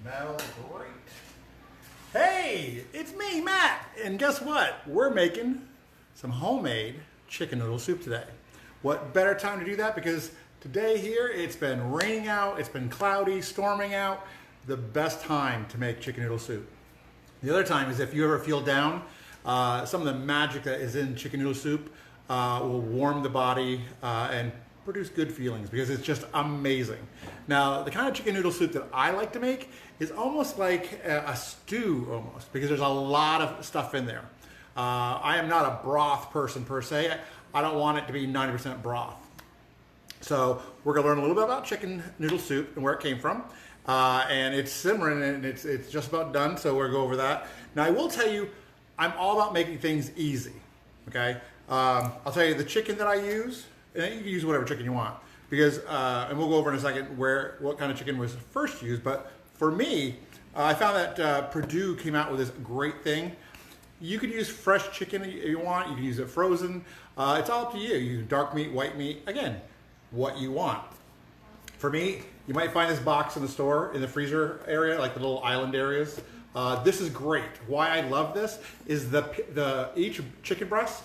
Smells great. Hey, it's me, Matt. And guess what? We're making some homemade chicken noodle soup today. What better time to do that? Because today here, it's been raining out, it's been cloudy, storming out. The best time to make chicken noodle soup. The other time is if you ever feel down, some of the magic that is in chicken noodle soup will warm the body and produce good feelings because it's just amazing. Now, the kind of chicken noodle soup that I like to make is almost like a stew almost because there's a lot of stuff in there. I am not a broth person per se. I don't want it to be 90% broth. So we're gonna learn a little bit about chicken noodle soup and where it came from. And it's simmering and it's just about done, so we'll go over that. Now I will tell you, I'm all about making things easy, okay? I'll tell you the chicken that I use, and you can use whatever chicken you want, because, and we'll go over in a second what kind of chicken was first used, but for me, I found that Purdue came out with this great thing. You could use fresh chicken if you want, you can use it frozen. It's all up to you. You use dark meat, white meat, again, what you want. For me, you might find this box in the store, in the freezer area, like the little island areas. This is great. Why I love this is each chicken breast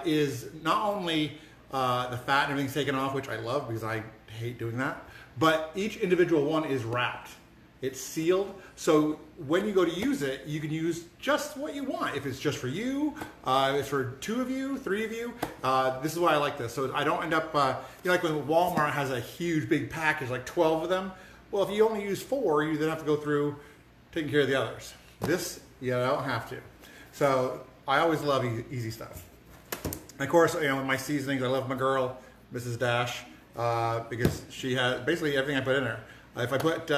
is not only the fat and everything's taken off, which I love because I hate doing that, but each individual one is wrapped. It's sealed, so when you go to use it, you can use just what you want. If it's just for you, if it's for 2 of you, 3 of you, this is why I like this. So I don't end up, you know, like when Walmart has a huge big package, like 12 of them. Well, if you only use 4, you then have to go through taking care of the others. This, you don't have to. So I always love easy stuff. And of course, you know, with my seasonings, I love my girl, Mrs. Dash, because she has basically everything I put in her. If I put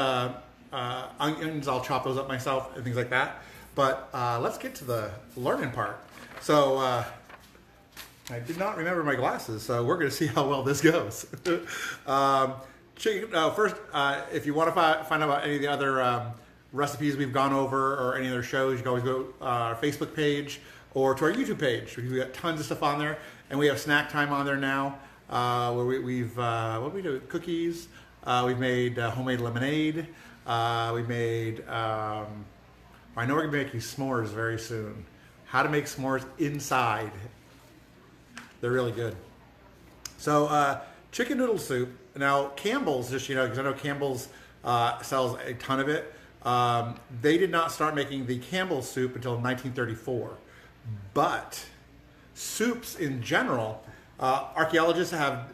onions, I'll chop those up myself and things like that. But let's get to the learning part. So I did not remember my glasses, so we're going to see how well this goes. First, if you want to find out about any of the other recipes we've gone over or any other shows, you can always go to our Facebook page or to our YouTube page. We've got tons of stuff on there, and we have snack time on there now where we've what we do, cookies. We've made homemade lemonade. We've made, I know we're going to be making s'mores very soon. How to make s'mores inside. They're really good. So chicken noodle soup. Now Campbell's, just, you know, because I know Campbell's sells a ton of it. They did not start making the Campbell's soup until 1934. But soups in general, archaeologists have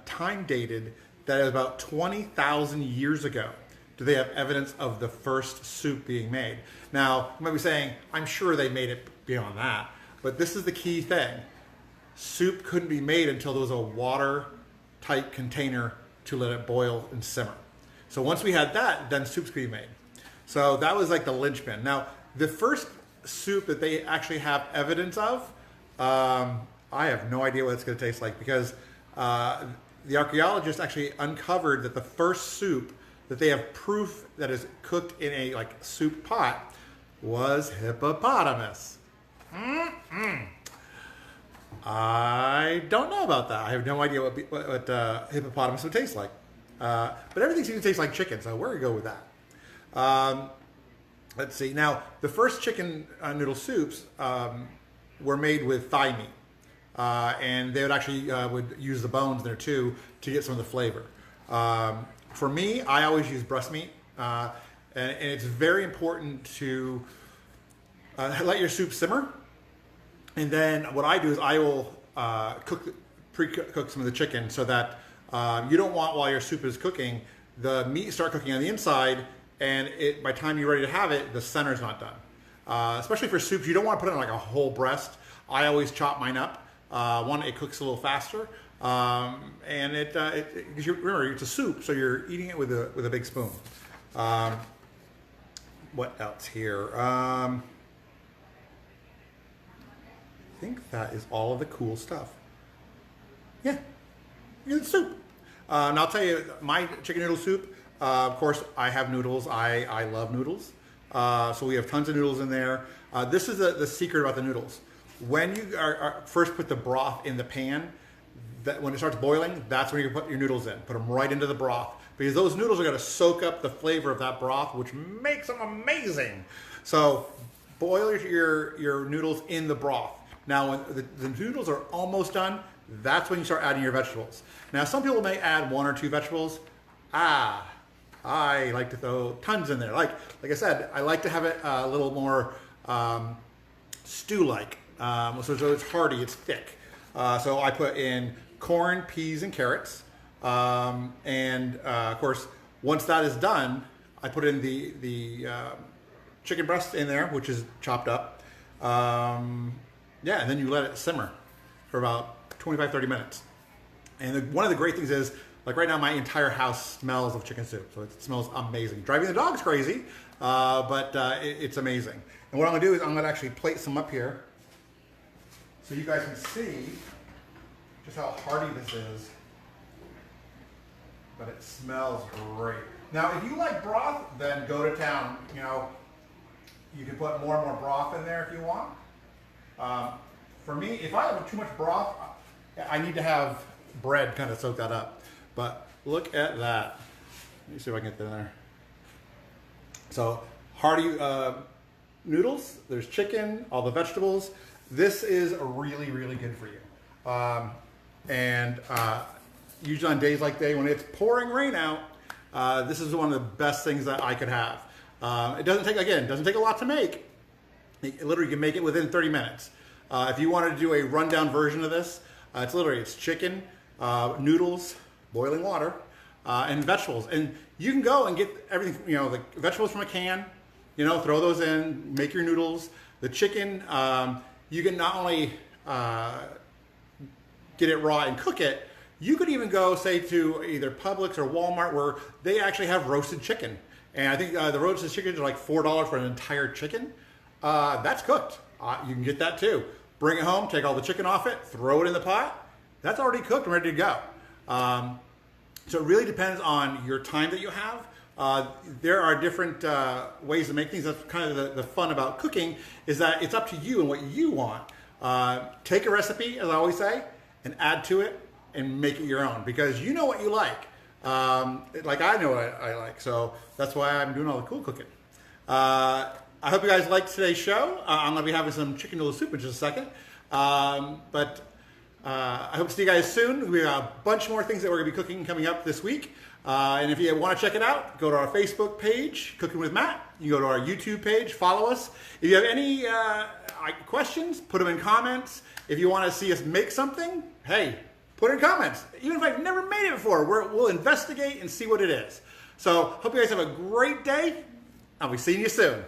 time dated that it was about 20,000 years ago. Do they have evidence of the first soup being made? Now, you might be saying, I'm sure they made it beyond that, but this is the key thing. Soup couldn't be made until there was a watertight container to let it boil and simmer. So once we had that, then soups could be made. So that was like the linchpin. Now, the first soup that they actually have evidence of, I have no idea what it's going to taste like, because the archaeologists actually uncovered that the first soup that they have proof that is cooked in a soup pot was hippopotamus. I don't know about that. I have no idea what hippopotamus would taste like. But everything seems to taste like chicken, so we're going to go with that. Let's see. Now, the first chicken noodle soups were made with thigh meat. And they would actually would use the bones there too to get some of the flavor. For me, I always use breast meat, and it's very important to let your soup simmer. And then what I do is I will pre-cook some of the chicken so that you don't want, while your soup is cooking, the meat start cooking on the inside, and by the time you're ready to have it, the center's not done. Especially for soups, you don't want to put it in like a whole breast. I always chop mine up. One, it cooks a little faster, and because remember, it's a soup, so you're eating it with a big spoon. What else here? I think that is all of the cool stuff. Yeah, it's soup. And I'll tell you, my chicken noodle soup, of course, I have noodles. I love noodles. So we have tons of noodles in there. This is the secret about the noodles. When you first put the broth in the pan, that when it starts boiling, that's when you put your noodles in. Put them right into the broth. because those noodles are going to soak up the flavor of that broth, which makes them amazing. So boil your noodles in the broth. Now, when the noodles are almost done, that's when you start adding your vegetables. Now, some people may add 1 or 2 vegetables. I like to throw tons in there. Like I said, I like to have it a little more stew-like. So it's hearty, it's thick. So I put in corn, peas, and carrots. Of course, once that is done, I put in the chicken breast in there, which is chopped up. And then you let it simmer for about 25-30 minutes. And one of the great things is, like right now, my entire house smells of chicken soup. So it smells amazing. Driving the dogs crazy, but it's amazing. And what I'm gonna do is I'm gonna actually plate some up here so you guys can see just how hearty this is. But it smells great. Now, if you like broth, then go to town. You know, you can put more and more broth in there if you want. For me, if I have too much broth, I need to have bread kind of soak that up. But look at that. Let me see if I can get that in there. So hearty noodles, there's chicken, all the vegetables. This is really, really good for you. Usually on days like today when it's pouring rain out, this is one of the best things that I could have. It doesn't take a lot to make. Literally, you can make it within 30 minutes. If you wanted to do a rundown version of this, it's chicken, noodles, boiling water, and vegetables. And you can go and get everything, the vegetables from a can, throw those in, make your noodles. The chicken, you can not only get it raw and cook it, you could even go, say, to either Publix or Walmart where they actually have roasted chicken. And I think the roasted chickens are like $4 for an entire chicken. That's cooked. You can get that too. Bring it home, take all the chicken off it, throw it in the pot. That's already cooked and ready to go. So it really depends on your time that you have. There are different ways to make things. That's kind of the fun about cooking, is that it's up to you and what you want. Take a recipe, as I always say, and add to it and make it your own, because you know what you like. Like I know what I like, so that's why I'm doing all the cool cooking. I hope you guys liked today's show. I'm going to be having some chicken noodle soup in just a second. I hope to see you guys soon. We have a bunch more things that we're going to be cooking coming up this week. And if you want to check it out, go to our Facebook page, Cooking with Matt. You go to our YouTube page, follow us. If you have any questions, put them in comments. If you want to see us make something, hey, put it in comments. Even if I've never made it before, we'll investigate and see what it is. So hope you guys have a great day. I'll be seeing you soon.